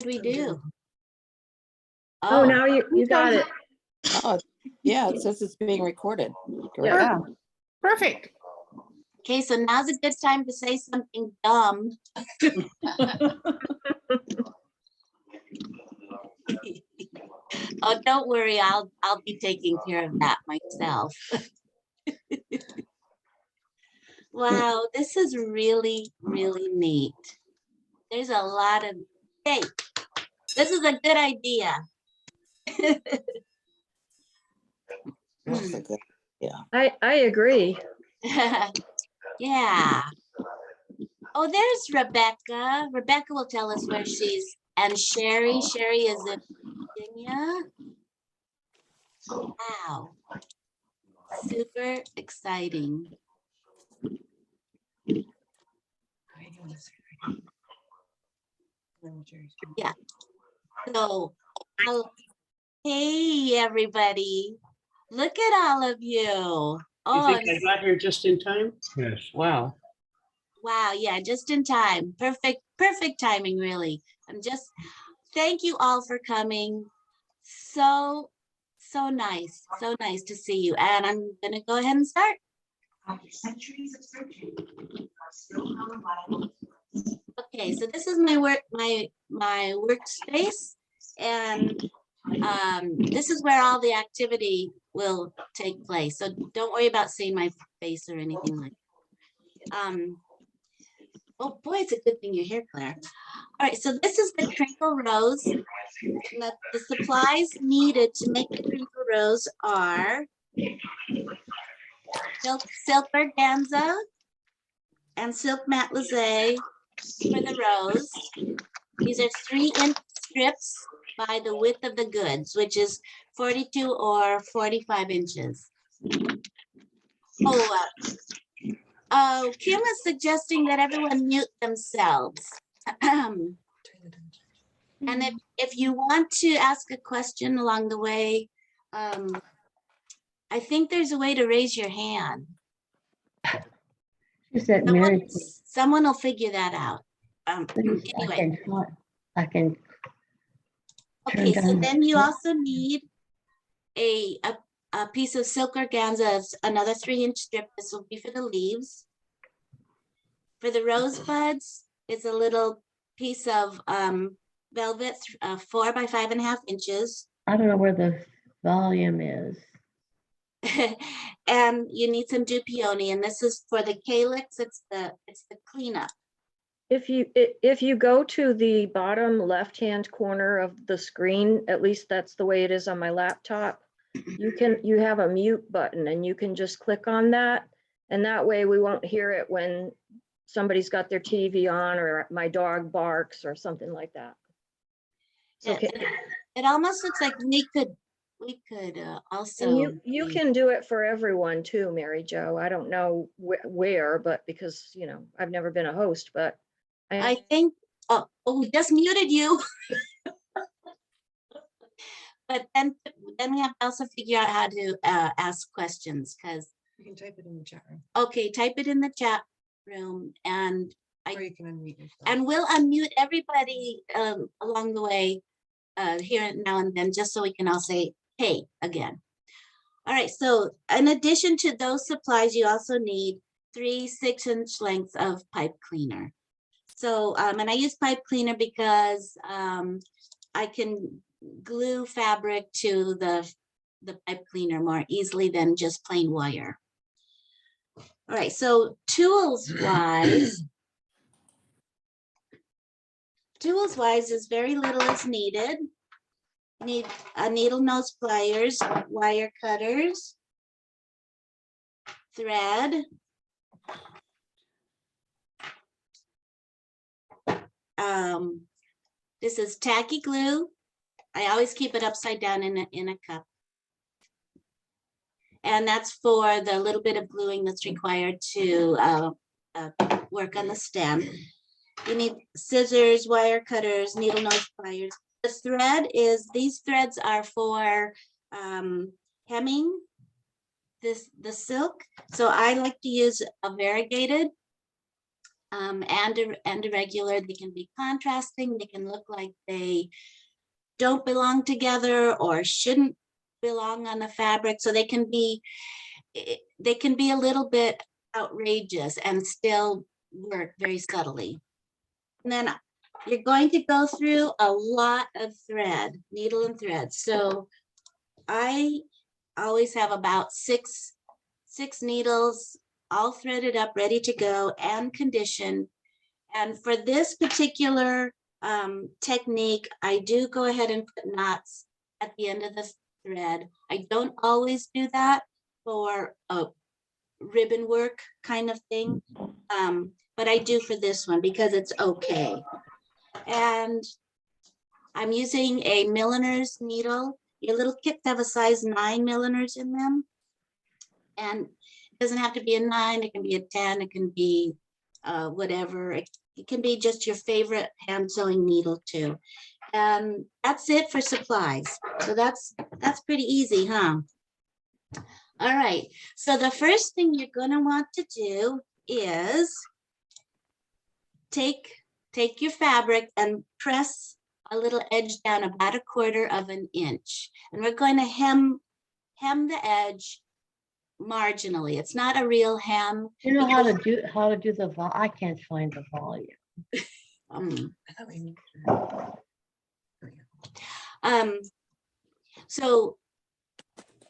do we do? Oh, now you got it. Oh, yeah, it says it's being recorded. Great. Yeah. Perfect. Okay, so now's a good time to say something dumb. Oh, don't worry, I'll be taking care of that myself. Wow, this is really, really neat. There's a lot of, hey, this is a good idea. That's a good, yeah. I agree. Yeah. Oh, there's Rebecca. Rebecca will tell us where she's, and Sherry. Sherry is in Virginia. Wow. Super exciting. Yeah. So, hey, everybody. Look at all of you. You Oh, think I got here just in time? Yes. Wow. wow. Yeah, just in time. Perfect timing, really. Thank you all for coming. So nice. So nice to see you. And I'm going to go ahead and start. After centuries of searching, are still unreliable. Okay, so this is my workspace, and this is where all the activity will take place. So don't worry about seeing my face or anything like that. Oh boy, it's a good thing you're here, Claire. All right, so this is the Crinkle Rose. The supplies needed to make the Crinkle Rose are silk organza and silk matelassé for the rose. These are 3-inch strips by the width of the goods, which is 42 or 45 inches. Oh, Kim is suggesting that everyone mute themselves. And if you want to ask a question along the way, I think there's a way to raise your hand. Is that Mary? Someone will figure that out. Anyway. I can. Okay, so then you also need a piece of silk organza, another 3-inch strip. This will be for the leaves. For the rosebuds, it's a little piece of velvet, 4 by 5.5 inches. I don't know where the volume is. And you need some dupioni, and this is for the calyx. It's the cleanup. If you go to the bottom left-hand corner of the screen, at least that's the way it is on my laptop, you have a mute button, and you can just click on that, and that way we won't hear it when somebody's got their TV on or my dog barks or something like that. Yeah, okay. It almost looks like we could also. And you can do it for everyone too, Mary Jo. I don't know where, but because I've never been a host, but I think we just muted you. But then we have to also figure out how to ask questions, because You can type it in the chat room. okay, type it in the chat room, and Or you can unmute yourself. and we'll unmute everybody along the way here now and then, just so we can all say hey again. All right, so in addition to those supplies, you also need 3 6-inch lengths of pipe cleaner. So and I use pipe cleaner because I can glue fabric to the pipe cleaner more easily than just plain wire. All right, so tools wise is very little is needed. Need a needle nose pliers, wire cutters, thread, this is tacky glue. I always keep it upside down in a cup. And that's for the little bit of gluing that's required to work on the stem. You need scissors, wire cutters, needle nose pliers. The thread is, these threads are for hemming the silk. So I like to use a variegated and irregular. They can be contrasting. They can look like they don't belong together or shouldn't belong on the fabric. So they can be a little bit outrageous and still work very subtly. And then you're going to go through a lot of thread, needle and thread. So I always have about six needles all threaded up, ready to go and conditioned. And for this particular technique, I do go ahead and put knots at the end of the thread. I don't always do that for a ribbon work kind of thing, but I do for this one because it's okay. And I'm using a milliner's needle. Your little kits have a size 9 milliners in them. And it doesn't have to be a 9, it can be a 10, it can be whatever. It can be just your favorite hand sewing needle too. And that's it for supplies. So that's pretty easy, huh? All right, so the first thing you're gonna want to do is take your fabric and press a little edge down about 1/4 of an inch. And we're going to hem the edge marginally. It's not a real hem. You know how to do the I can't find the volume. I thought we knew. Oh, yeah. So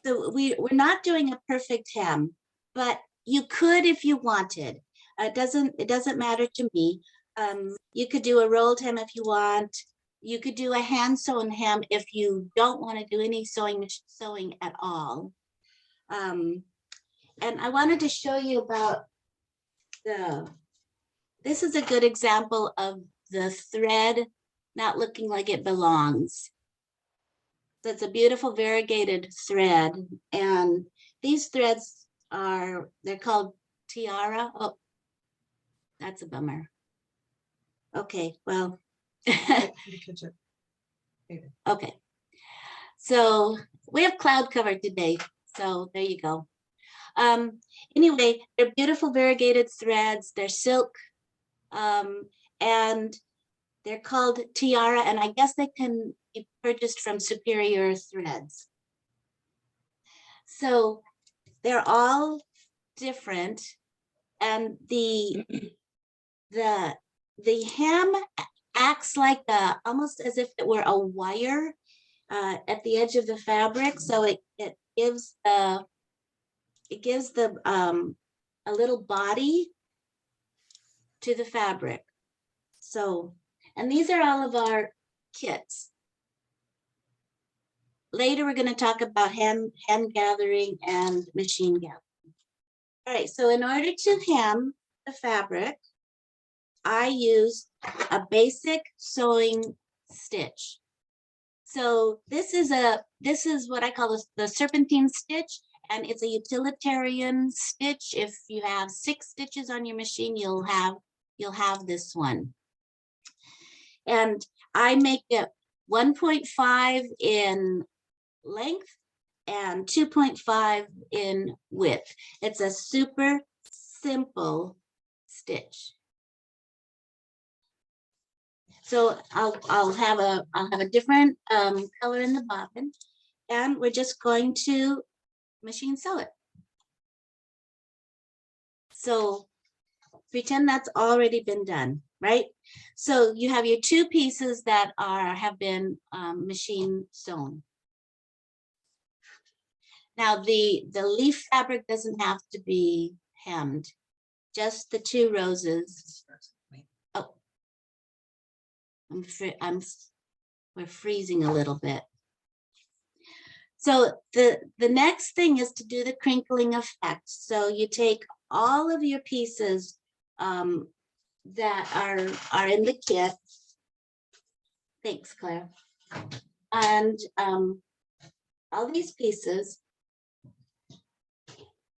we're not doing a perfect hem, but you could if you wanted. It doesn't matter to me. You could do a rolled hem if you want. You could do a hand sewn hem if you don't want to do any sewing at all. And I wanted to show you about this is a good example of the thread not looking like it belongs. So it's a beautiful variegated thread. And these threads they're called tiara. Oh, that's a bummer. Okay, well. You catch it. Later. Okay. So we have cloud cover today. So there you go. Anyway, they're beautiful variegated threads. They're silk, and they're called tiara, and I guess they can be purchased from Superior Threads. So they're all different, and the hem acts like almost as if it were a wire at the edge of the fabric. So it gives a little body to the fabric. So, and these are all of our kits. Later, we're going to talk about hand gathering and machine gathering. All right, so in order to hem the fabric, I use a basic sewing stitch. So this is what I call the Serpentine Stitch, and it's a utilitarian stitch. If you have 6 stitches on your machine, you'll have this one. And I make it 1.5 in length and 2.5 in width. It's a super simple stitch. So I'll have a different color in the bobbin, and we're just going to machine sew it. So pretend that's already been done, right? So you have your 2 pieces that have been machine sewn. Now the leaf fabric doesn't have to be hemmed, just the 2 roses. Oh, we're freezing a little bit. So the next thing is to do the crinkling effect. So you take all of your pieces that are in the kit. Thanks, Claire. And all these pieces,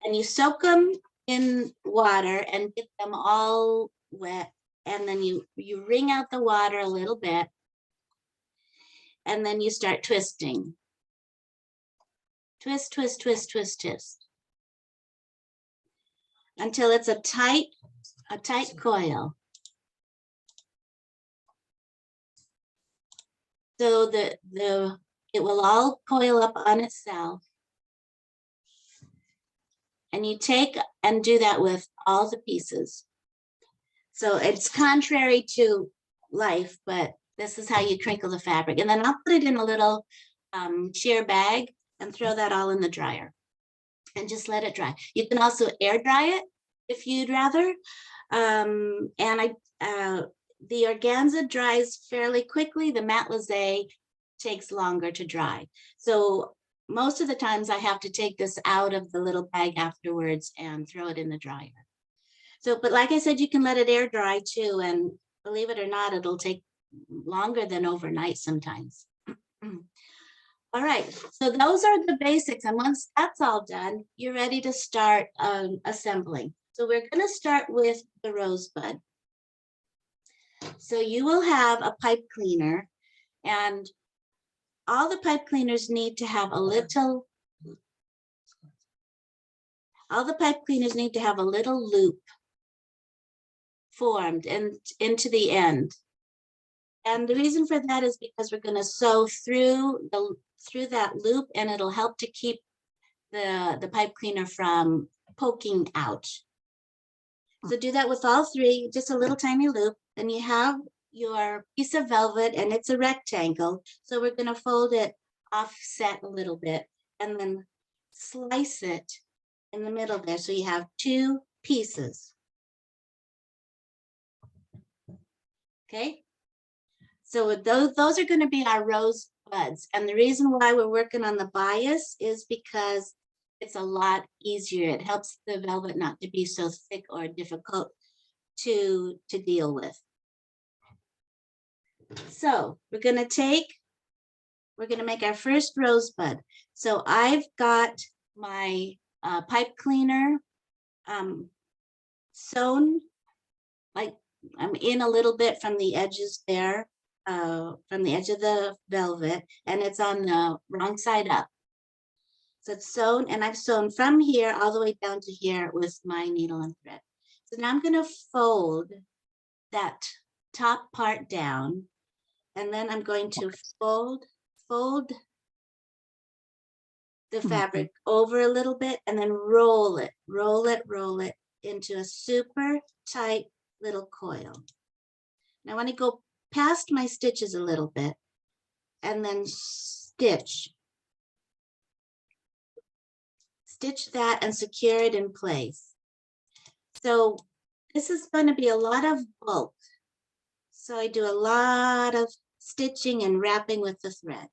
and you soak them in water and get them all wet. And then you wring out the water a little bit, and then you start twisting. Twist, twist, twist, twist, twist, until it's a tight coil. So it will all coil up on itself. And you take and do that with all the pieces. So it's contrary to life, but this is how you crinkle the fabric. And then I'll put it in a little sheer bag and throw that all in the dryer and just let it dry. You can also air dry it if you'd rather. The organza dries fairly quickly. The matelassé takes longer to dry. So most of the times I have to take this out of the little bag afterwards and throw it in the dryer. So, but like I said, you can let it air dry too. And believe it or not, it'll take longer than overnight sometimes. All right, so those are the basics. And once that's all done, you're ready to start assembling. So we're going to start with the rosebud. So you will have a pipe cleaner, and all the pipe cleaners need to have a little, loop formed and into the end. And the reason for that is because we're going to sew through that loop, and it'll help to keep the pipe cleaner from poking out. So do that with all three, just a little tiny loop. Then you have your piece of velvet, and it's a rectangle. So we're going to fold it offset a little bit and then slice it in the middle there. So you have two pieces. Okay. So those are going to be our rosebuds. And the reason why we're working on the bias is because it's a lot easier. It helps the velvet not to be so thick or difficult to deal with. So we're going to make our first rosebud. So I've got my pipe cleaner sewn, like I'm in a little bit from the edges there, from the edge of the velvet, and it's on the wrong side up. So it's sewn, and I've sewn from here all the way down to here with my needle and thread. So now I'm going to fold that top part down, and then I'm going to fold the fabric over a little bit, and then roll it into a super tight little coil. Now I want to go past my stitches a little bit and then stitch that and secure it in place. So this is going to be a lot of bulk. So I do a lot of stitching and wrapping with the thread.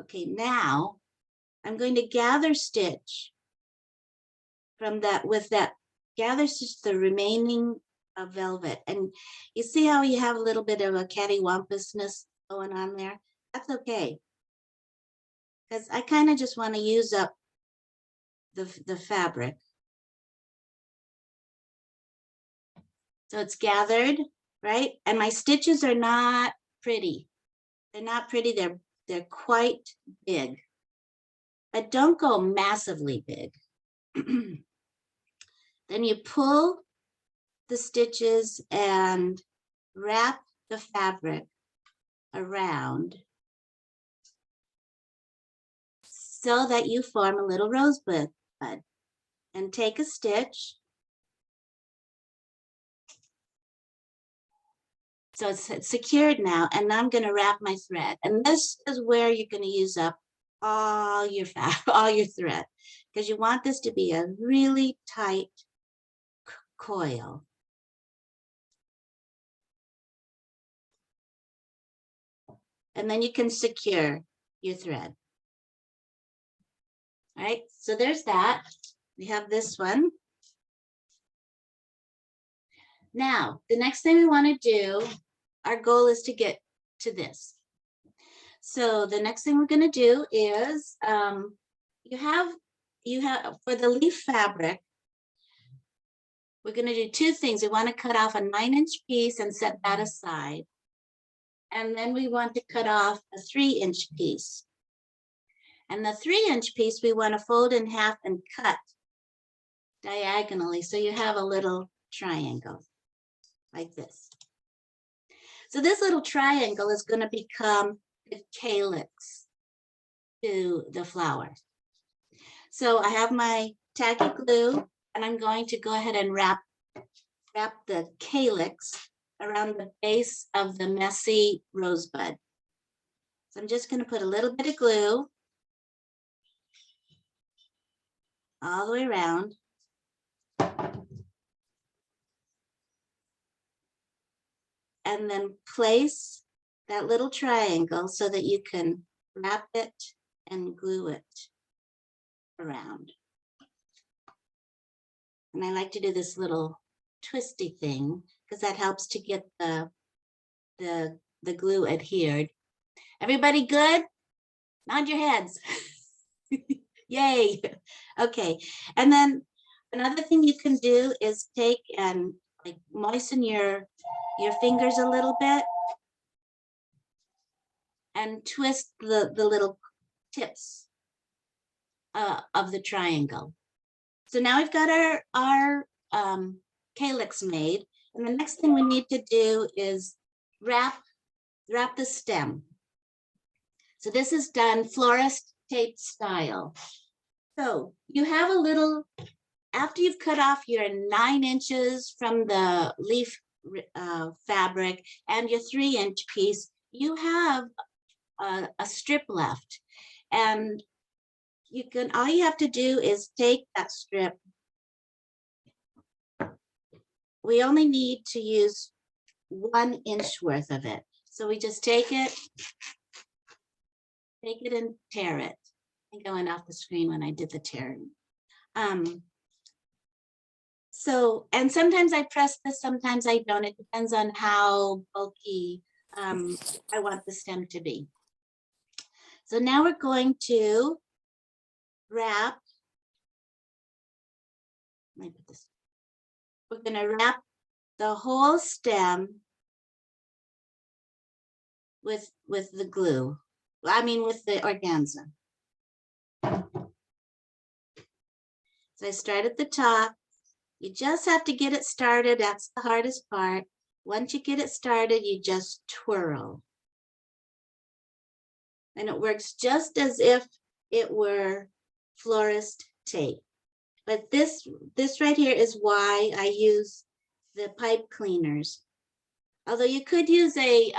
Okay, now I'm going to gather stitch from that, gather stitch the remaining velvet. And you see how you have a little bit of a cattywampusness going on there? That's okay. Because I kind of just want to use up the fabric. So it's gathered, right? And my stitches are not pretty. They're not pretty, they're quite big. But don't go massively big. Then you pull the stitches and wrap the fabric around so that you form a little rosebud. And take a stitch. So it's secured now, and I'm going to wrap my thread. And this is where you're going to use up all your thread, because you want this to be a really tight coil. And then you can secure your thread. All right, so there's that. We have this one. Now, the next thing we want to do, our goal is to get to this. So the next thing we're going to do is you have for the leaf fabric, we're going to do two things. We want to cut off a 9-inch piece and set that aside. And then we want to cut off a 3-inch piece. And the 3-inch piece, we want to fold in half and cut diagonally. So you have a little triangle like this. So this little triangle is going to become the calyx to the flower. So I have my tacky glue, and I'm going to go ahead and wrap the calyx around the base of the messy rosebud. So I'm just going to put a little bit of glue all the way around. And then place that little triangle so that you can wrap it and glue it around. And I like to do this little twisty thing because that helps to get the glue adhered. Everybody good? Nod your heads. Yay. Okay. And then another thing you can do is take and like moisten your fingers a little bit and twist the little tips of the triangle. So now we've got our calyx made. And the next thing we need to do is wrap the stem. So this is done florist tape style. So you have a little, after you've cut off your 9 inches from the leaf fabric and your 3-inch piece, you have a strip left. And all you have to do is take that strip. We only need to use 1 inch worth of it. So we just take it and tear it. I think I went off the screen when I did the tearing. And sometimes I press this, sometimes I don't. It depends on how bulky I want the stem to be. So now we're going to wrap. Let me put this. We're going to wrap the whole stem with the glue. I mean, with the organza. So I start at the top. You just have to get it started. That's the hardest part. Once you get it started, you just twirl. And it works just as if it were florist tape. But this right here is why I use the pipe cleaners. Although you could use a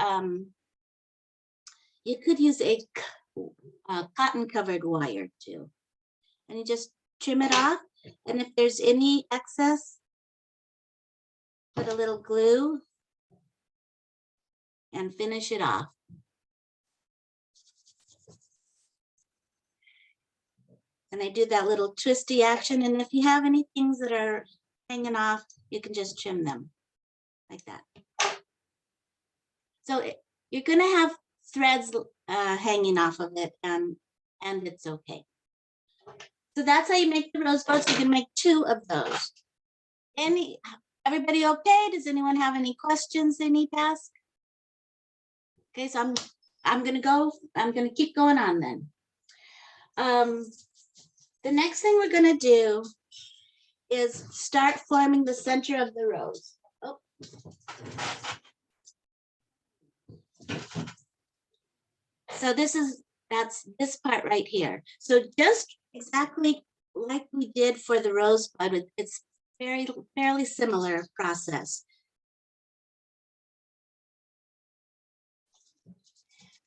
cotton covered wire too. And you just trim it off. And if there's any excess, put a little glue and finish it off. And I do that little twisty action. And if you have any things that are hanging off, you can just trim them like that. So you're going to have threads hanging off of it, and it's okay. So that's how you make the rosebuds. You can make 2 of those. Everybody okay? Does anyone have any questions they need to ask? Okay, so I'm gonna keep going on then. The next thing we're gonna do is start forming the center of the rose. Oh. So that's this part right here. So just exactly like we did for the rosebud, it's fairly similar process.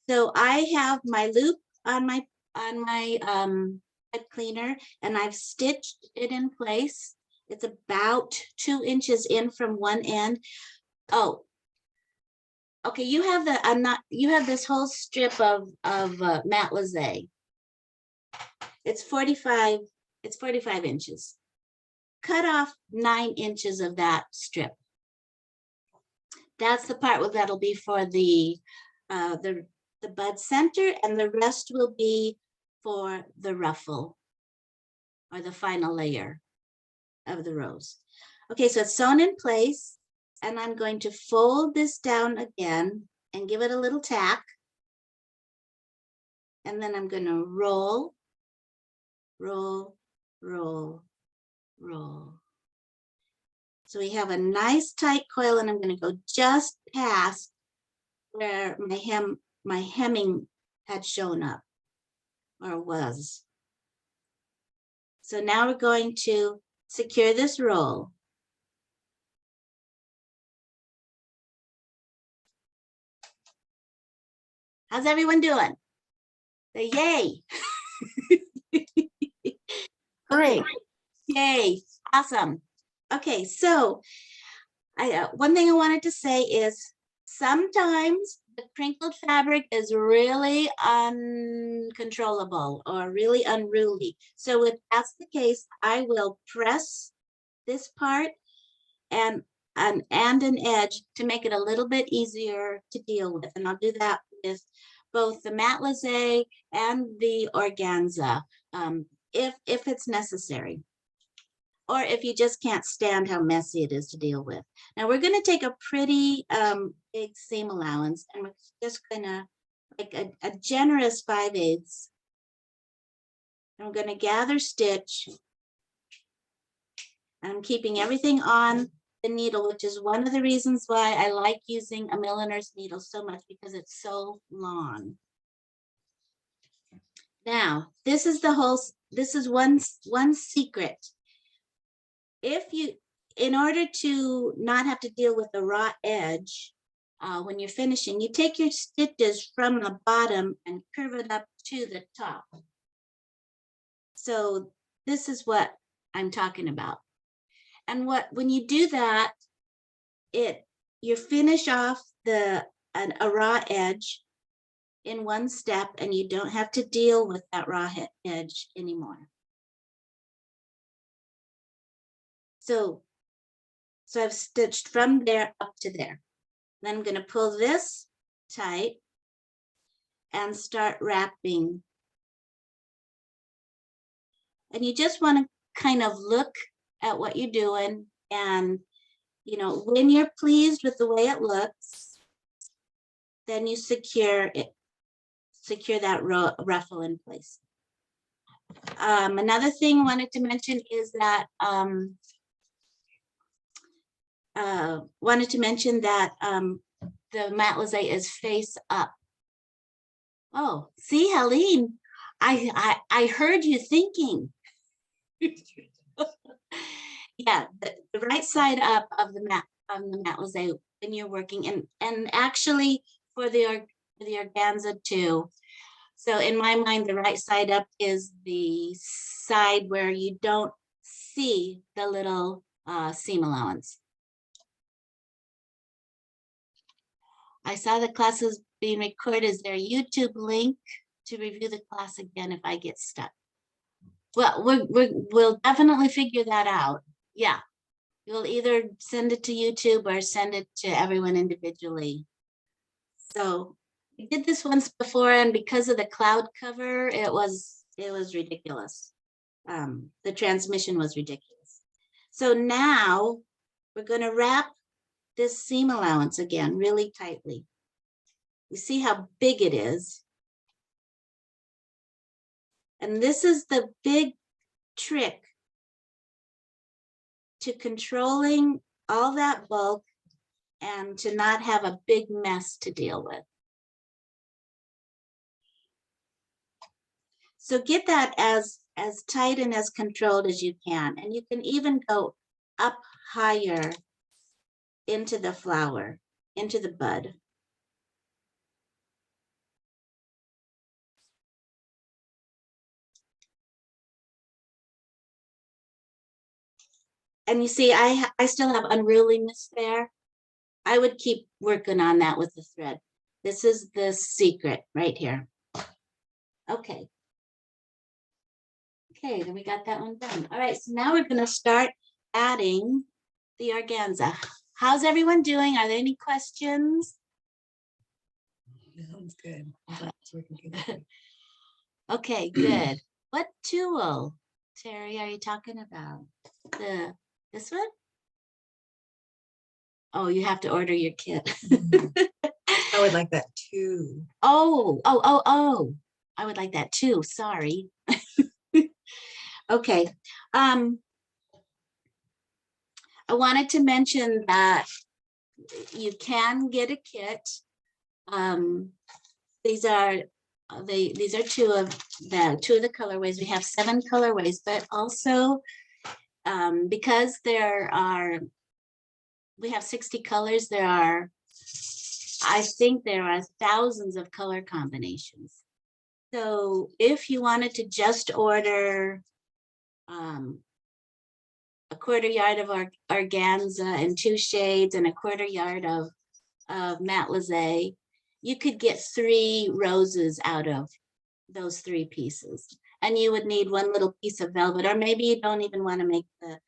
So I have my loop on my pipe cleaner, and I've stitched it in place. It's about 2 inches in from one end. Oh, okay. You have this whole strip of matelassé. It's 45 inches. Cut off 9 inches of that strip. That's the part that'll be for the bud center, and the rest will be for the ruffle or the final layer of the rose. Okay, so it's sewn in place, and I'm going to fold this down again and give it a little tack. And then I'm going to roll, roll, roll, roll. So we have a nice tight coil, and I'm going to go just past where my hemming had shown up or was. So now we're going to secure this roll. How's everyone doing? Say yay. Great. Yay, awesome. Okay, so one thing I wanted to say is sometimes the crinkled fabric is really uncontrollable or really unruly. So if that's the case, I will press this part and an edge to make it a little bit easier to deal with. And I'll do that with both the matelassé and the organza, if it's necessary, or if you just can't stand how messy it is to deal with. Now we're going to take a pretty big seam allowance, and we're just going to like a generous 5/8. And we're going to gather stitch. I'm keeping everything on the needle, which is one of the reasons why I like using a milliner's needle so much, because it's so long. Now, this is one secret. If you, in order to not have to deal with the raw edge when you're finishing, you take your stitches from the bottom and curve it up to the top. So this is what I'm talking about. And when you do that, you finish off a raw edge in one step, and you don't have to deal with that raw edge anymore. So I've stitched from there up to there. Then I'm going to pull this tight and start wrapping. And you just want to kind of look at what you're doing, and when you're pleased with the way it looks, then you secure that ruffle in place. Another thing I wanted to mention is that the matelassé is face up. Oh, see, Helene, I heard you thinking. Yeah, the right side up of the matelassé when you're working, and actually for the organza too. So in my mind, the right side up is the side where you don't see the little seam allowance. I saw the class is being recorded. Is there a YouTube link to review the class again if I get stuck? Well, we'll definitely figure that out. Yeah, you'll either send it to YouTube or send it to everyone individually. So we did this once before, and because of the cloud cover, it was ridiculous. The transmission was ridiculous. So now we're going to wrap this seam allowance again really tightly. You see how big it is. And this is the big trick to controlling all that bulk and to not have a big mess to deal with. So get that as tight and as controlled as you can. And you can even go up higher into the flower, into the bud. And you see, I still have unruliness there. I would keep working on that with the thread. This is the secret right here. Okay. Okay, then we got that one done. All right, so now we're going to start adding the organza. How's everyone doing? Are there any questions? Sounds good. I'm glad it's working good. Okay, good. What tool, Terry, are you talking about? This one? Oh, you have to order your kit. I would like that too. Oh, I would like that too. Sorry. Okay. I wanted to mention that you can get a kit. These are these are two of the colorways. We have 7 colorways, but also because we have 60 colors, I think there are thousands of color combinations. So if you wanted to just order a 1/4 yard of organza in 2 shades and a 1/4 yard of matelassé, you could get 3 roses out of those 3 pieces. And you would need 1 little piece of velvet, or maybe you don't even want to make the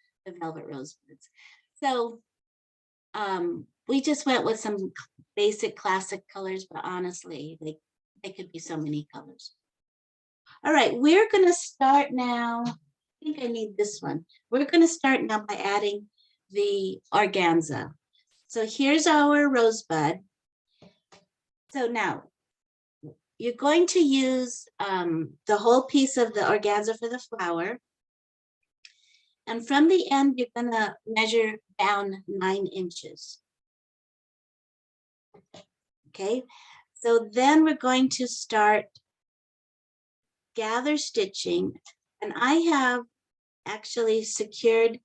velvet rosebuds. So we just went with some basic classic colors, but honestly, they could be so many colors. All right, we're going to start now. I think I need this one. We're going to start now by adding the organza. So here's our rosebud. So now you're going to use the whole piece of the organza for the flower. And from the end, you're going to measure down 9 inches. Okay, so then we're going to start gather stitching. And I have actually secured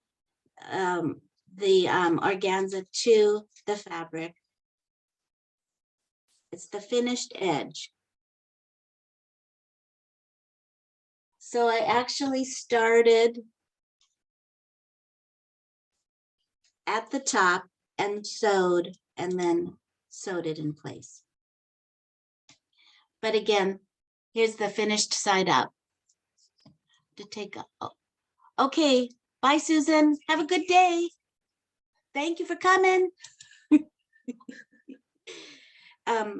the organza to the fabric. It's the finished edge. So I actually started at the top and sewed, and then sewed it in place. But again, here's the finished side up. To take a, oh, okay, bye Susan, have a good day. Thank you for coming.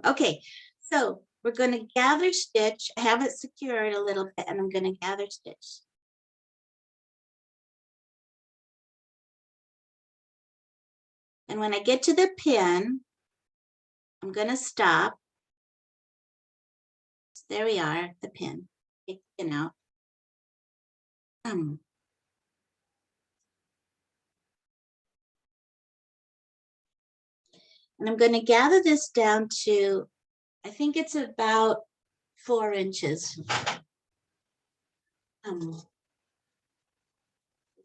Okay, so we're going to gather stitch. I have it secured a little bit, and I'm going to gather stitch. And when I get to the pin, I'm going to stop. There we are, the pin. Take the pin out. And I'm going to gather this down to, I think it's about 4 inches.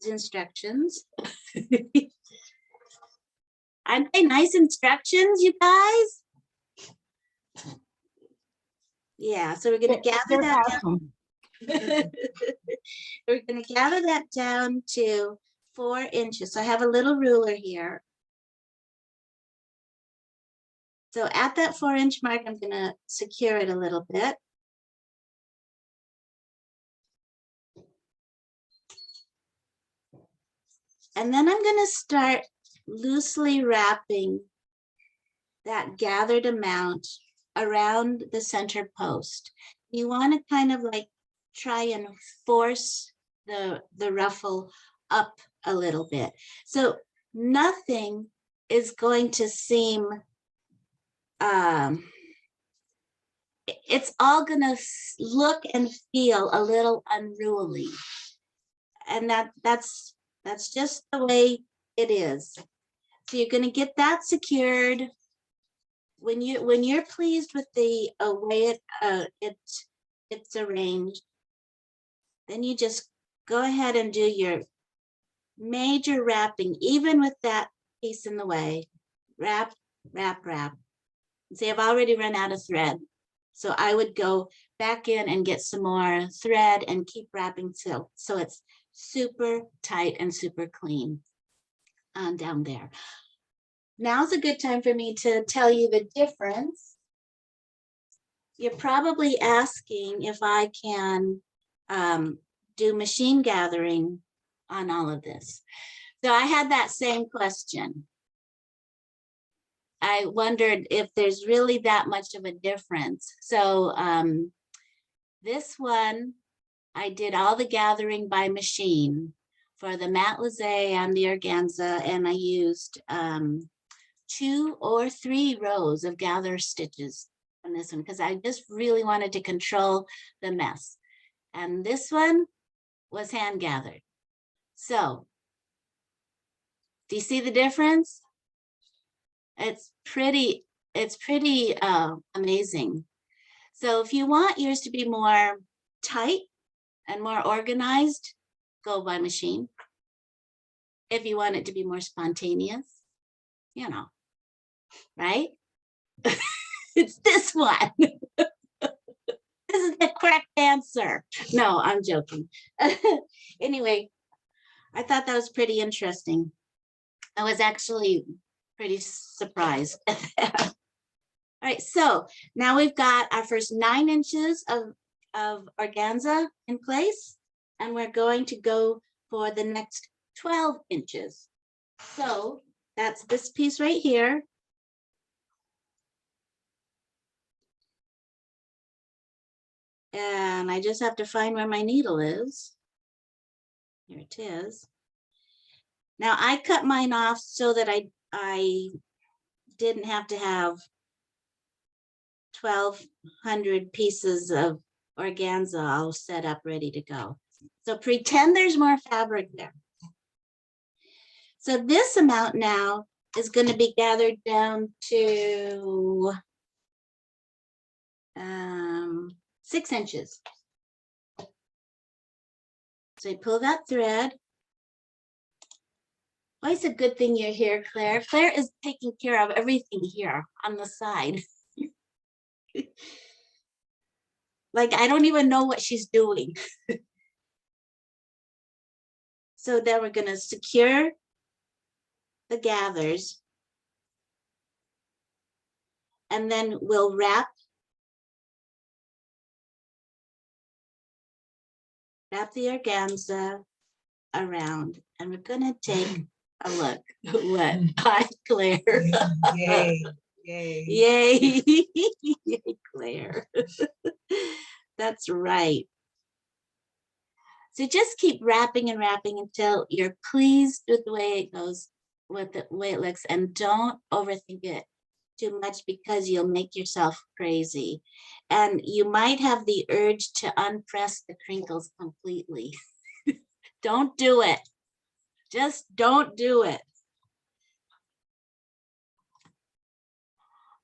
Instructions. Aren't they nice instructions, you guys? Yeah, so we're going to gather that down. We're going to gather that down to 4 inches. So I have a little ruler here. So at that 4-inch mark, I'm going to secure it a little bit. And then I'm going to start loosely wrapping that gathered amount around the center post. You want to kind of like try and force the ruffle up a little bit. So nothing is going to seem, it's all going to look and feel a little unruly. And that's just the way it is. So you're going to get that secured. When you're pleased with the way it's arranged, then you just go ahead and do your major wrapping, even with that piece in the way. Wrap, wrap, wrap. See, I've already run out of thread, so I would go back in and get some more thread and keep wrapping so it's super tight and super clean down there. Now's a good time for me to tell you the difference. You're probably asking if I can do machine gathering on all of this. So I had that same question. I wondered if there's really that much of a difference. So this one, I did all the gathering by machine for the matelassé and the organza, and I used 2 or 3 rows of gather stitches on this one because I just really wanted to control the mess. And this one was hand gathered. So do you see the difference? It's pretty amazing. So if you want yours to be more tight and more organized, go by machine. If you want it to be more spontaneous, you know, right? It's this one. This is the correct answer. No, I'm joking. Anyway, I thought that was pretty interesting. I was actually pretty surprised at that. All right, so now we've got our first 9 inches of organza in place, and we're going to go for the next 12 inches. So that's this piece right here. And I just have to find where my needle is. Here it is. Now I cut mine off so that I didn't have to have 1,200 pieces of organza all set up, ready to go. So pretend there's more fabric there. So this amount now is going to be gathered down to 6 inches. So you pull that thread. Always a good thing you're here, Claire. Claire is taking care of everything here on the side. Like, I don't even know what she's doing. So then we're going to secure the gathers. And then we'll wrap the organza around. And we're going to take a look. What? Hi, Claire. Yay, yay. Yay. Yay, Claire. That's right. So just keep wrapping and wrapping until you're pleased with the way it goes, with the way it looks, and don't overthink it too much because you'll make yourself crazy. And you might have the urge to unpress the crinkles completely. Don't do it. Just don't do it.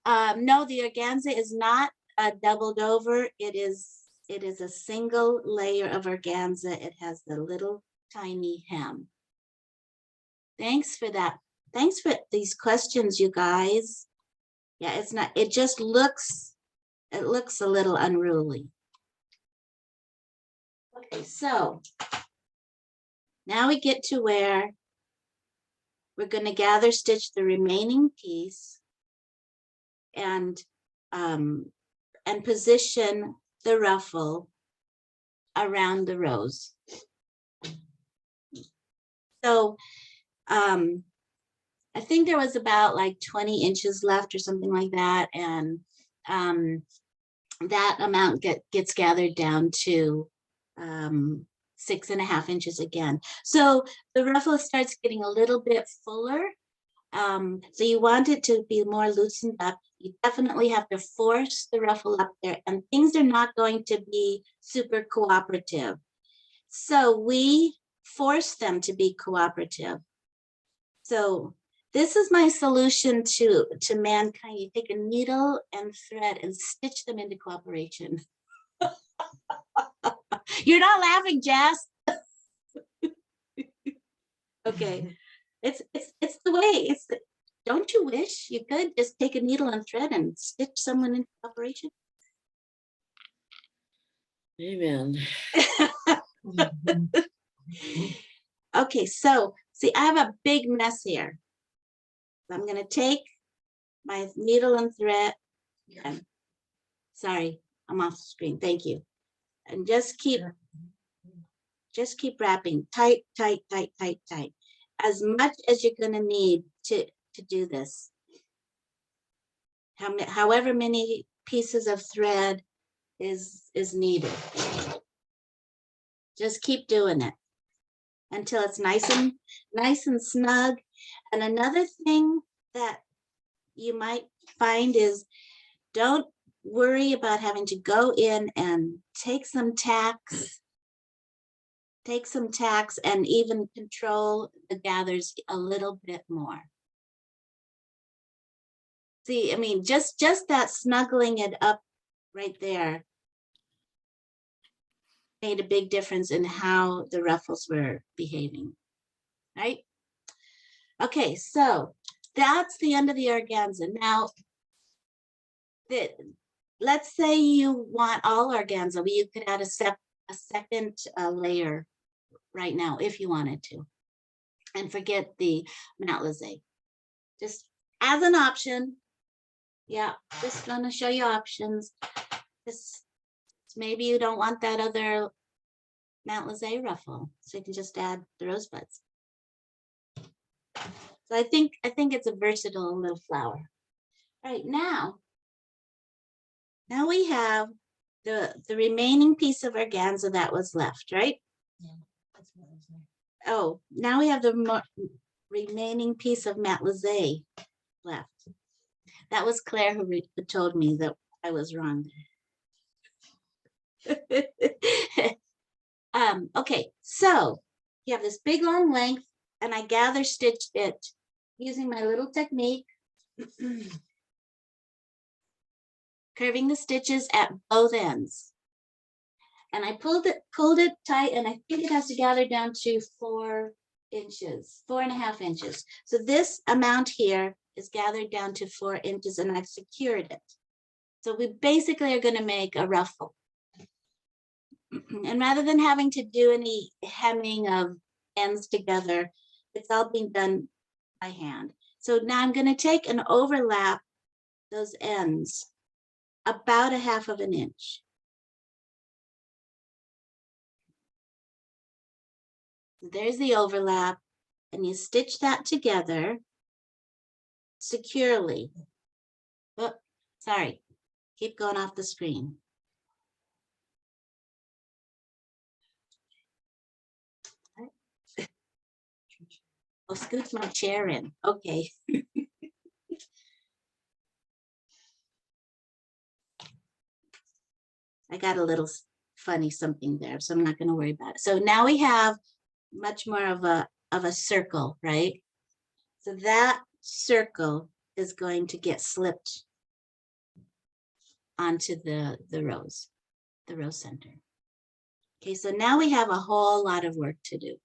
No, the organza is not doubled over. It is a single layer of organza. It has the little tiny hem. Thanks for that. Thanks for these questions, you guys. Yeah, it's not, it just looks, it looks a little unruly. Okay, so now we get to where we're going to gather stitch the remaining piece and position the ruffle around the rose. So I think there was about like 20 inches left or something like that, and that amount gets gathered down to 6.5 inches again. So the ruffle starts getting a little bit fuller. So you want it to be more loosened up. You definitely have to force the ruffle up there, and things are not going to be super cooperative. So we force them to be cooperative. So this is my solution to mankind. You take a needle and thread and stitch them into cooperation. You're not laughing, Jess. Okay. It's the way. Don't you wish you could just take a needle and thread and stitch someone into cooperation? Amen. Okay, so see, I have a big mess here. I'm going to take my needle and thread. Sorry, I'm off the screen. Thank you. And just keep wrapping tight, tight, tight, tight, tight. As much as you're going to need to do this. However many pieces of thread is needed. Just keep doing it until it's nice and snug. And another thing that you might find is, don't worry about having to go in and take some tacks and even control the gathers a little bit more. See, I mean, just that snuggling it up right there made a big difference in how the ruffles were behaving, right? Okay, so that's the end of the organza. Now, let's say you want all organza, but you could add a second layer right now if you wanted to, and forget the matelassé. Just as an option. Yeah, just want to show you options. This maybe you don't want that other matelassé ruffle, so you can just add the rosebuds. So I think it's a versatile little flower. All right, now we have the remaining piece of organza that was left, right? Oh, now we have the remaining piece of matelassé left. That was Claire who told me that I was wrong. Okay, so you have this big long length, and I gather stitched it using my little technique, curving the stitches at both ends. And I pulled it tight, and I think it has to gather down to 4 inches, 4.5 inches. So this amount here is gathered down to 4 inches, and I've secured it. So we basically are going to make a ruffle. And rather than having to do any hemming of ends together, it's all being done by hand. So now I'm going to take and overlap those ends about 1/2 inch. There's the overlap, and you stitch that together securely. Oh, sorry, keep going off the screen. I'll scoot my chair in. Okay. I got a little funny something there, so I'm not going to worry about it. So now we have much more of a circle, right? So that circle is going to get slipped onto the rose center. Okay, so now we have a whole lot of work to do.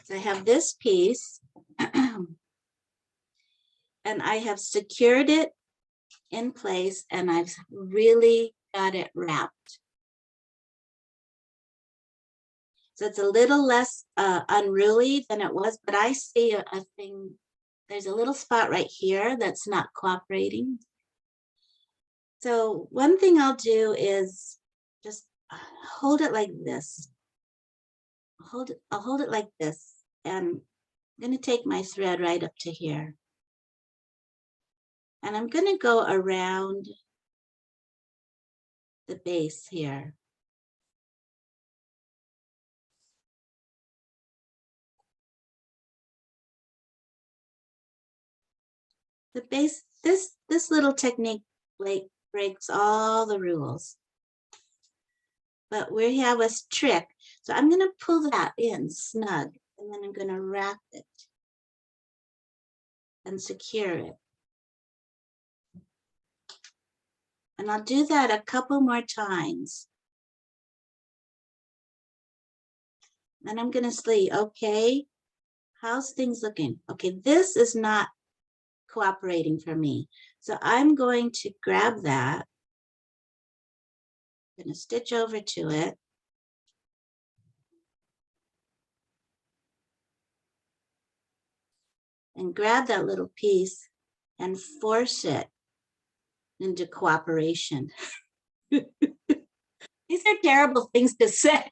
So I have this piece, and I have secured it in place, and I've really got it wrapped. So it's a little less unruly than it was, but I see a thing, there's a little spot right here that's not cooperating. So one thing I'll do is just hold it like this. I'll hold it like this, and I'm going to take my thread right up to here. And I'm going to go around the base here. The base, this little technique breaks all the rules. But we have a trick. So I'm going to pull that in snug, and then I'm going to wrap it and secure it. And I'll do that a couple more times. And I'm going to see, okay, how's things looking? Okay, this is not cooperating for me. So I'm going to grab that. I'm going to stitch over to it. And grab that little piece and force it into cooperation. These are terrible things to say.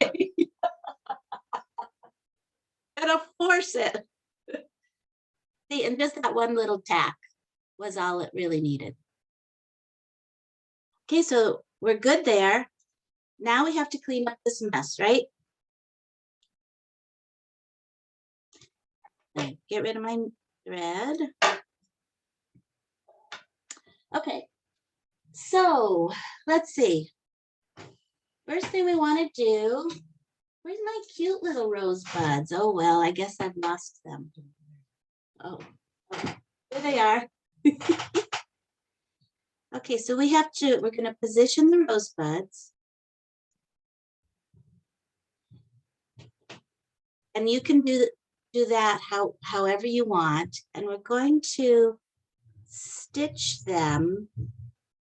Gotta force it. See, and just that one little tack was all it really needed. Okay, so we're good there. Now we have to clean up this mess, right? Okay, get rid of my thread. Okay, so let's see. First thing we want to do, where's my cute little rosebuds? Oh, well, I guess I've lost them. Oh, there they are. Okay, so we're going to position the rosebuds. And you can do that however you want. And we're going to stitch them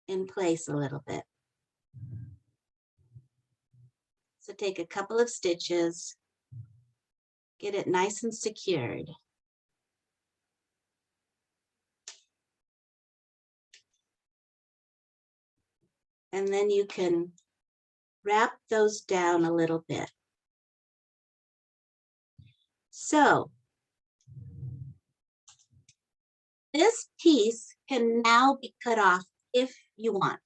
in place a little bit. So take a couple of stitches, get it nice and secured. And then you can wrap those down a little bit. So this piece can now be cut off if you want.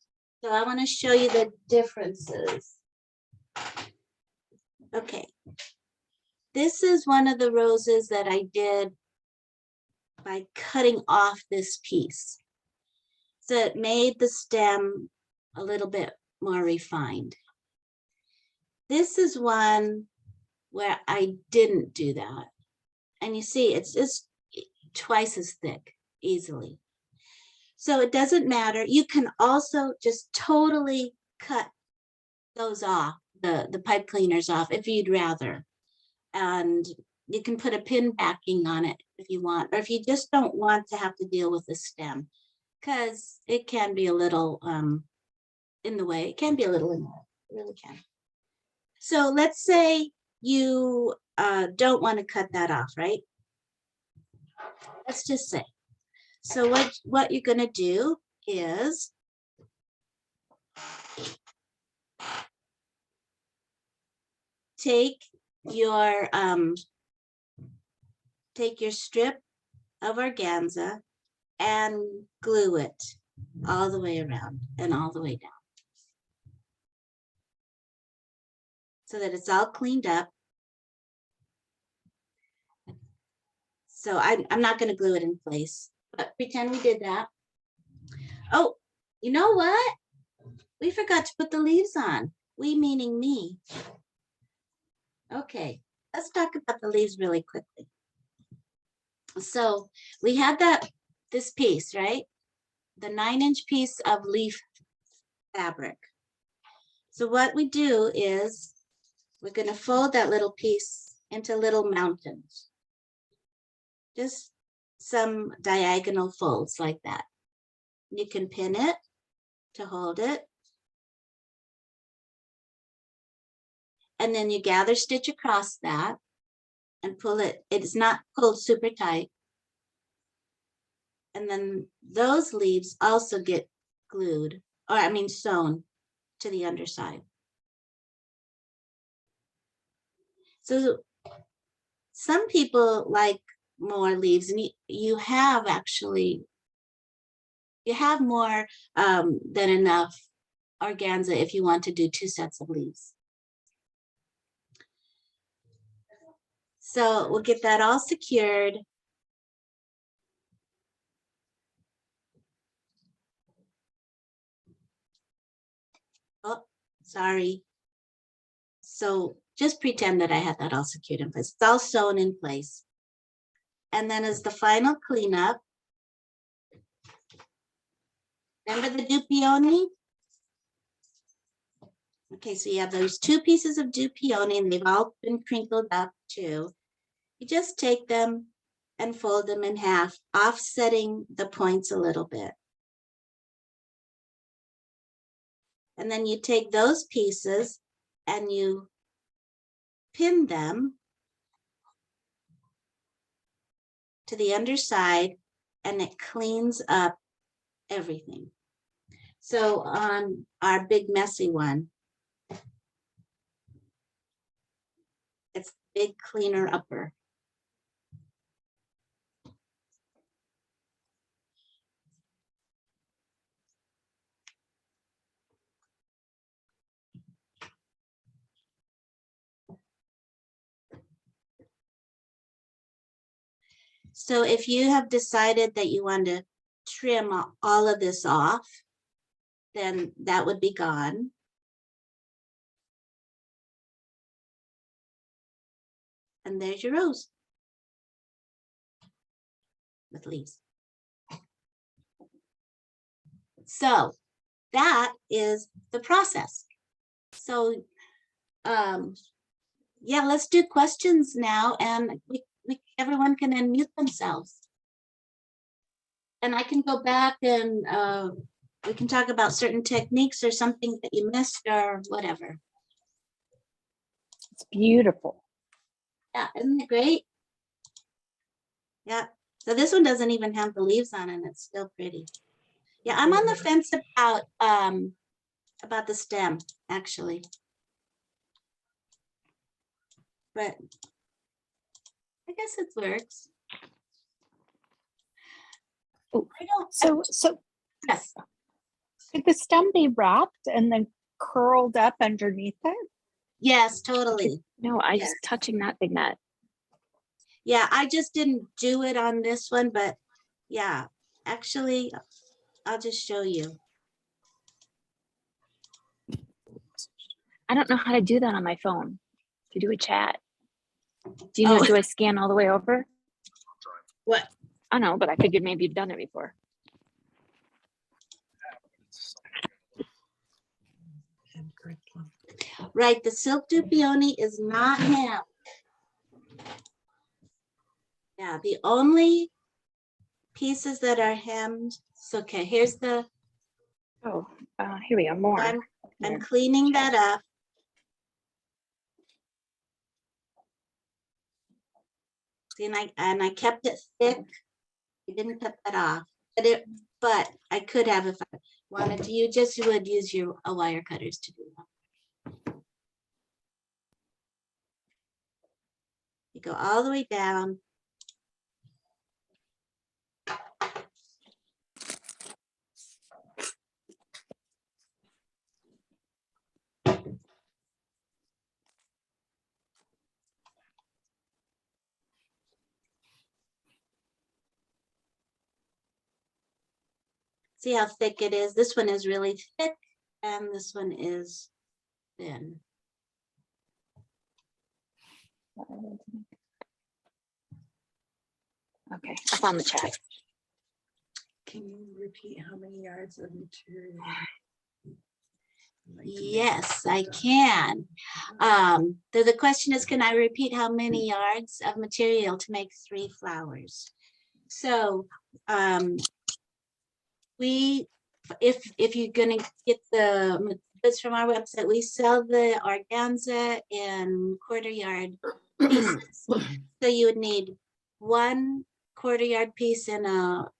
So I want to show you the differences. Okay. This is one of the roses that I did by cutting off this piece. So it made the stem a little bit more refined. This is one where I didn't do that. And you see, it's just twice as thick easily. So it doesn't matter. You can also just totally cut those off, the pipe cleaners off if you'd rather. And you can put a pin backing on it if you want, or if you just don't want to have to deal with the stem, because it can be a little in the way. It can be a little in the way. It really can. So let's say you don't want to cut that off, right? Let's just say. So what you're going to do is take your strip of organza and glue it all the way around and all the way down, so that it's all cleaned up. So I'm not going to glue it in place, but pretend we did that. Oh, you know what? We forgot to put the leaves on. We meaning me. Okay, let's talk about the leaves really quickly. So we had this piece, right? The 9-inch piece of leaf fabric. So what we do is we're going to fold that little piece into little mountains. Just some diagonal folds like that. You can pin it to hold it. And then you gather stitch across that and pull it. It's not pulled super tight. And then those leaves also get glued, or I mean sewn to the underside. So some people like more leaves, and you have more than enough organza if you want to do 2 sets of leaves. So we'll get that all secured. Oh, sorry. So just pretend that I had that all secured in place. It's all sewn in place. And then as the final cleanup, remember the dupioni? Okay, so you have those 2 pieces of dupioni, and they've all been crinkled up too. You just take them and fold them in half, offsetting the points a little bit. And then you take those pieces and you pin them to the underside, and it cleans up everything. So on our big messy one, it's big cleaner upper. So if you have decided that you want to trim all of this off, then that would be gone. And there's your rose with leaves. So that is the process. So yeah, let's do questions now, and everyone can unmute themselves. And I can go back and we can talk about certain techniques or something that you missed or whatever. It's beautiful. Yeah, isn't it great? Yeah, so this one doesn't even have the leaves on it, and it's still pretty. Yeah, I'm on the fence about the stem, actually. But I guess it works. Oh, I don't, So yes, could the stem be wrapped and then curled up underneath it? yes, totally. No, I Yes. just touching that thing that. Yeah, I just didn't do it on this one, but yeah, actually, I'll just show you. I don't know how to do that on my phone. To do a chat. Do you know? Oh. Do I scan all the way over? What? I know, but I figured maybe you've done it before. Right, the silk dupioni is not hemmed. Yeah, the only pieces that are hemmed. So, okay, here's the, Oh, here we go. More. I'm Here. cleaning that up. See, and I kept it thick. I didn't cut that off, but I could have if I wanted to. You would use your wire cutters to do that. You go all the way down. See how thick it is? This one is really thick and this one is thin. Okay, I found the chat. Can you repeat how many yards of material? Yes, I can. The question is, can I repeat how many yards of material to make 3 flowers? So if you're gonna get the goods from our website, we sell the organza in 1/4 yard pieces. So you would need 1 1/4 yard piece in a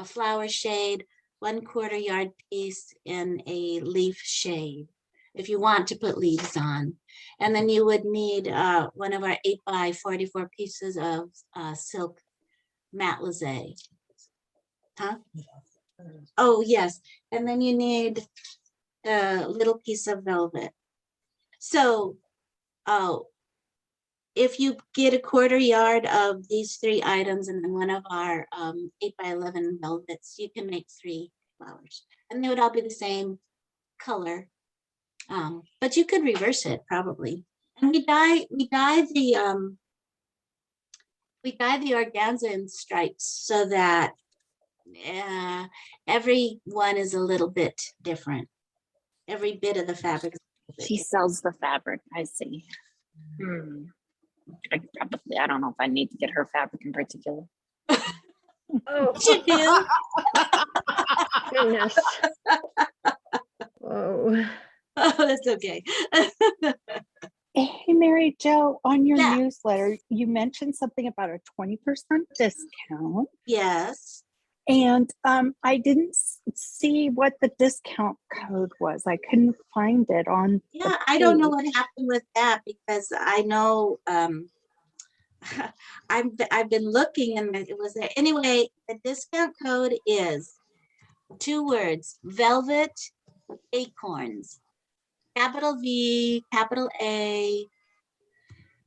flower shade, 1/4 yard piece in a leaf shade, if you want to put leaves on. And then you would need one of our 8x44 pieces of silk matelassé. Huh? Oh, yes. And then you need a little piece of velvet. So, if you get a 1/4 yard of these 3 items and then one of our 8x11 velvets, you can make 3 flowers. And they would all be the same color. But you could reverse it probably. And we dye the organza in stripes so that every one is a little bit different. Every bit of the fabric. She sells the fabric. I see. I don't know if I need to get her fabric in particular. Oh, You do. goodness. Whoa. Oh, that's okay. Hey, Mary Jo, on your Yeah. newsletter, you mentioned something about a 20% discount. Yes. And I didn't see what the discount code was. I couldn't find it on. Yeah, I don't know what happened with that because I know I've been looking and it was there. Anyway, the discount code is 2 words: velvet acorns. Capital V, capital A,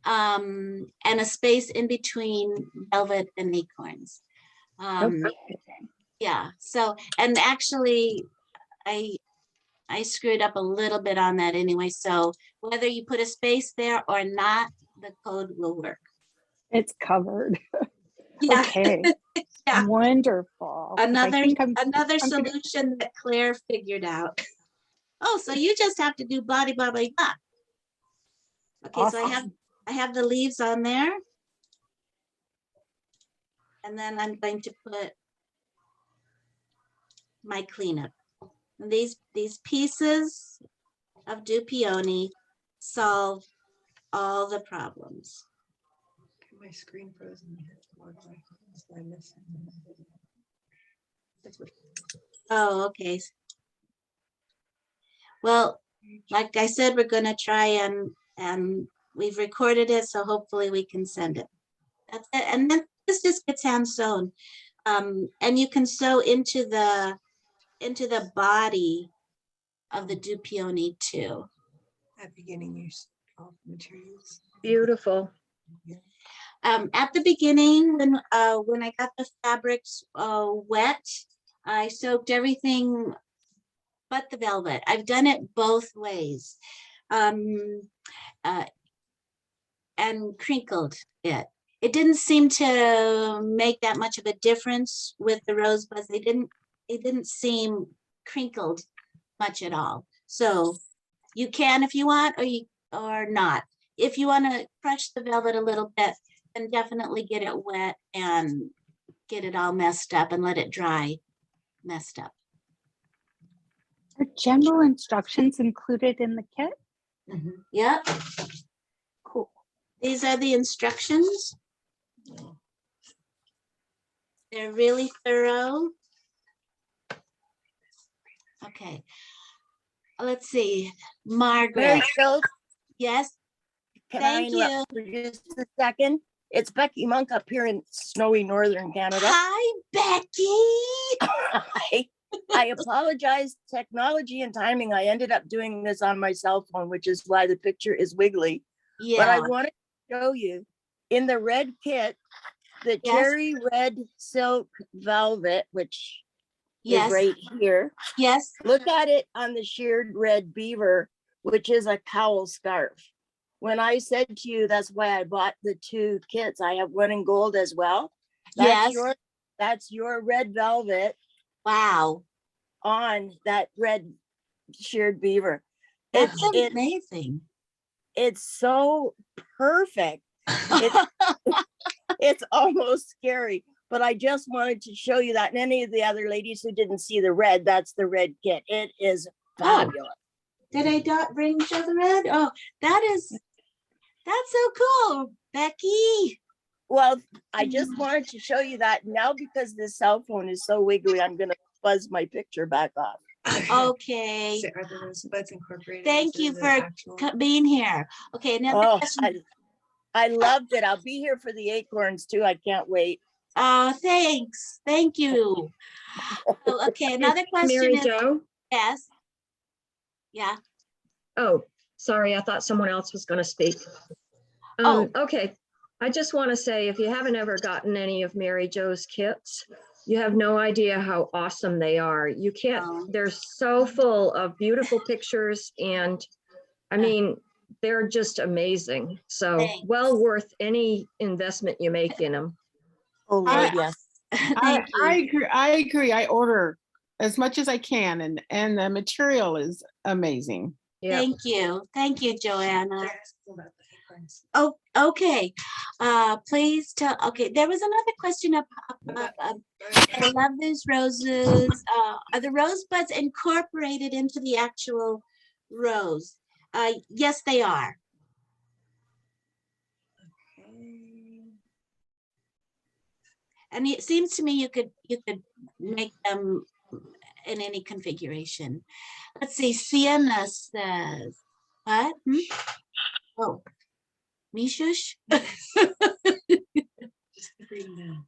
and a space in between velvet and acorns. Yeah, so, and actually I screwed up a little bit on that anyway. So whether you put a space there or not, the code will work. It's covered. Yeah. Okay, Yeah. wonderful. 'cause I Another think I'm gonna- solution that Claire figured out. Oh, so you just have to do blah, blah, blah, blah. Okay, so Awesome. I have the leaves on there. And then I'm going to put my cleanup. And these pieces of Dupioni solve all the problems. My screen frozen. I missed it. That's what- Oh, okay. Well, like I said, we're gonna try and we've recorded it, so hopefully we can send it. That's it. And then this just gets hand sewn. And you can sew into the body of the Dupioni too. At beginning, you all materials. Beautiful. At the beginning, when I got the fabrics wet, I soaked everything but the velvet. I've done it both ways. And crinkled it. It didn't seem to make that much of a difference with the rosebuds. They didn't seem crinkled much at all. So you can if you want, or not. If you want to crush the velvet a little bit, then definitely get it wet and get it all messed up and let it dry messed up. Are general instructions included in the kit? Yep, Cool. these are the instructions. They're really thorough. Okay. Let's see, Margaret. Mary Jo, Yes, can I thank interrupt you. for just a second? It's Becky Monk up here in snowy northern Canada. Hi, Becky. I apologize, technology and timing. I ended up doing this on my cell phone, which is why the picture is wiggly. But I Yeah, wanted to show you in the red kit, the Yes. cherry red silk velvet, which yes, is right here. yes. Look at it on the sheared red beaver, which is a cowl scarf. When I said to you, that's why I bought the two kits. I have one in gold as well. Yes. That's your red velvet Wow, on that red sheared beaver. that's It's amazing. it's so perfect. It's almost scary. But I just wanted to show you that. And any of the other ladies who didn't see the red, that's the red kit. It is fabulous. Did I not bring show the red? Oh, that's so cool, Becky. Well, I just wanted to show you that now because the cell phone is so wiggly, I'm gonna buzz my picture back off. Okay, So are the rosebuds incorporated? thank into you the for actual- being here. Okay, now Oh, I loved it. I'll be here for the acorns too. I can't wait. oh, thanks, thank you. Oh, okay, another question Mary is, Jo? yes. Yeah, Oh, sorry, I thought someone else was gonna speak. Oh. Okay, I just want to say, if you haven't ever gotten any of Mary Jo's kits, you have no idea how awesome they are. You Oh. can't, they're so full of beautiful pictures and, I mean, they're just amazing. So Thanks. well worth any investment you make in them. Oh, Lord, yes. thank you. I agree. I order as much as I can and the material is amazing. Yeah. Thank you, Joanna. They're asking about the acorns. Oh, okay. Please tell, okay, there was another question up. I love these roses. Are the rosebuds incorporated into the actual rose? Yes, they are. Okay. And it seems to me you could make them in any configuration. Let's see, Sienna says, what? Oh, Mishush? Just reading down.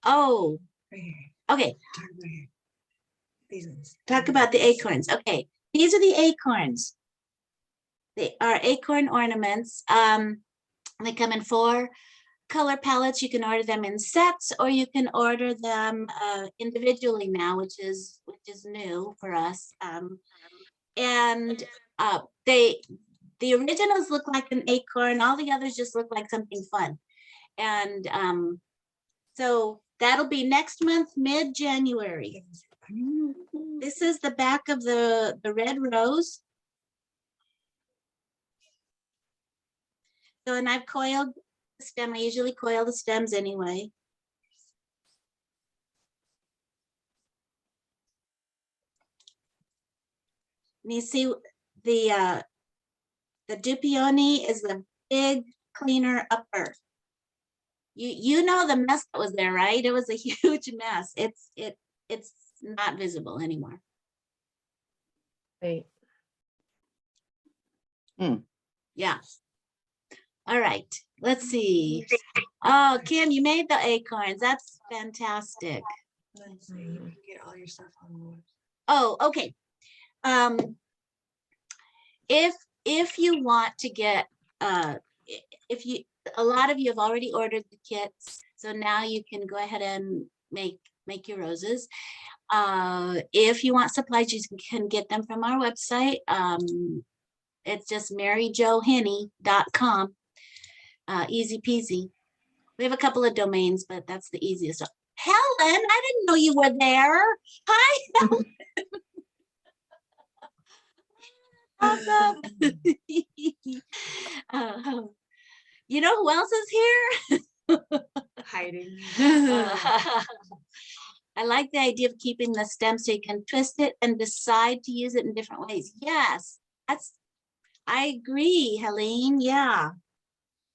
Oh, Right here. okay. Talk about here. These ones. Talk about the acorns. Okay, these are the acorns. They are acorn ornaments. They come in 4 color palettes. You can order them in sets, or you can order them individually now, which is new for us. And the originals look like an acorn. All the others just look like something fun. And So that'll be next month, mid-January. This is the back of the red rose. So, and I've coiled the stem. I usually coil the stems anyway. And you see the Dupioni is the big cleaner upper. You know the mess that was there, right? It was a huge mess. It's not visible anymore. Right. Yeah. All right, let's see. Oh, Kim, you made the acorns. That's fantastic. Let's see, you can get all your stuff on the website. Oh, okay. If you want to get if you a lot of you have already ordered the kits, so now you can go ahead and make your roses. If you want supplies, you can get them from our website. It's just maryjohenney.com. Easy peasy. We have a couple of domains, but that's the easiest. Helen, I didn't know you were there. Hi, Helen. Awesome. You know who else is here? Hiding. I like the idea of keeping the stem so you can twist it and decide to use it in different ways. Yes, I agree, Helene. Yeah.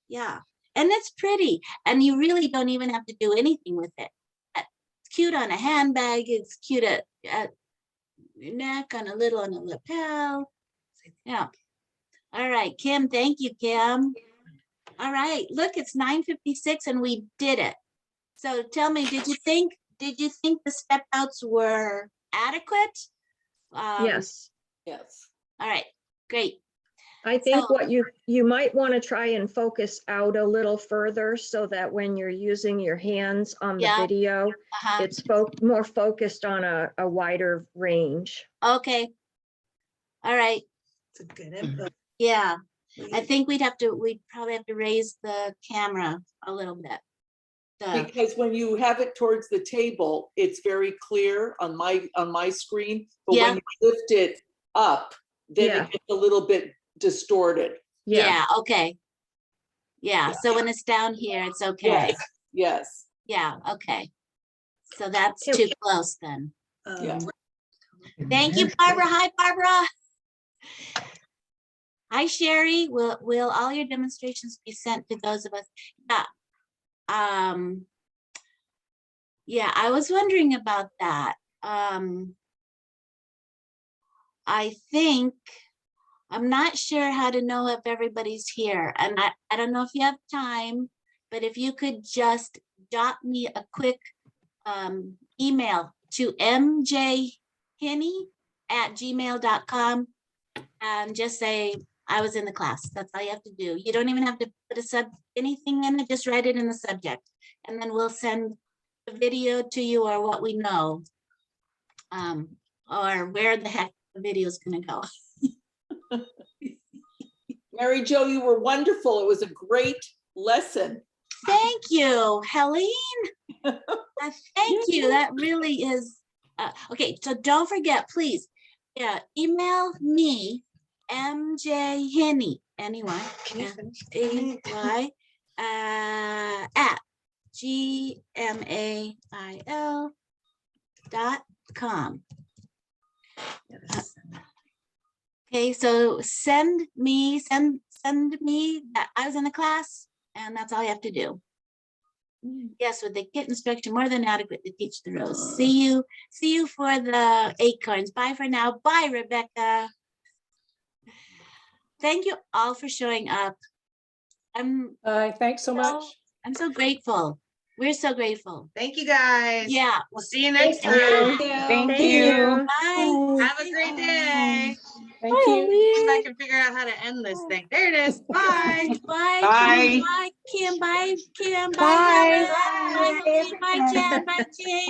Yeah. And it's pretty. And you really don't even have to do anything with it. It's cute on a handbag. It's cute at your neck, on a lapel. Yeah. All right, Kim. Thank you, Kim. All right. Look, it's 9:56 and we did it. So tell me, did you think the step outs were adequate? Yes. Yes. All right, great. I think So- what you might want to try and focus out a little further so that when you're using your hands on the Yeah. video, Uh-huh. it's more focused on a wider range. Okay. All right. It's a good input. Yeah. I think we'd probably have to raise the camera a little bit. Because when you have it towards the table, it's very clear on my screen, but Yeah. when you lift it up, then Yeah. it gets a little bit distorted. Yeah, okay. Yeah, Yeah. so when it's down here, it's okay. Yes, yes. Yeah, okay. So that's Yep. too close then. Yeah. Thank you, Barbara. Hi, Barbara. Hi, Sherry. Will all your demonstrations be sent to those of us? Yeah. Yeah, I was wondering about that. I think, I'm not sure how to know if everybody's here, and I don't know if you have time, but if you could just drop me a quick email to mjhenney@gmail.com and just say I was in the class. That's all you have to do. You don't even have to put anything in it, just write it in the subject. And then we'll send the video to you or what we know. Or where the heck the video is gonna go. Mary Jo, you were wonderful. It was a great lesson. Thank you, Helene. Thank you. That really is, okay, so don't forget, please, email me, mjhenney, H-E-N-N-E-Y, at gmail.com. Okay, so send me that I was in the class, and that's all you have to do. Yes, with the kit instruction, more than adequate to teach the rose. See you for the acorns. Bye for now. Bye, Rebecca. Thank you all for showing up. Thanks so much. I'm so grateful. We're so grateful. Thank you, guys. Yeah. We'll see you next Thank time. Thank Thank you. Bye. Have a great day. Thank you. See if I can figure out how to end this thing. There it is. Bye. Bye. Bye. Bye, Kim. Bye, Kim. Bye. Bye, Helen. Bye, Jen. Bye, Jen.